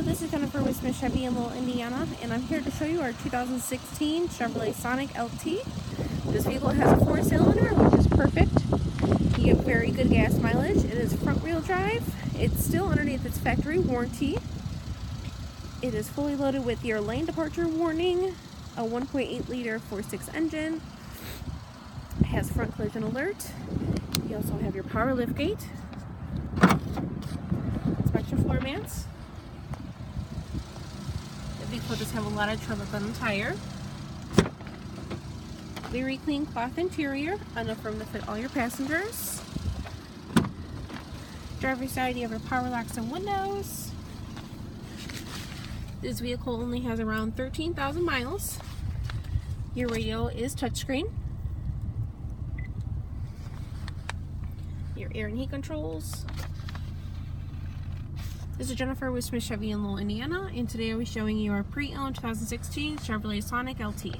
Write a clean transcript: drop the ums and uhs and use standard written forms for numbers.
this is Jennifer with Chevy in Lowell, Indiana, and I'm here to show you our 2016 Chevrolet Sonic LT. This vehicle has a 4-cylinder, which is perfect. You get very good gas mileage. It is front-wheel drive. It's still underneath its factory warranty. It is fully loaded with your lane departure warning, a 1.8-liter 4.6 engine. It has front collision alert. You also have your power liftgate. Inspection floor mats. The vehicle does have a lot of tread on the tire. Very clean cloth interior, enough room to fit all your passengers. Driver's side, you have your power locks and windows. This vehicle only has around 13,000 miles. Your radio is touchscreen. Your air and heat controls. This is Jennifer with Chevy in Lowell, Indiana, and today I'll be showing you our pre-owned 2016 Chevrolet Sonic LT.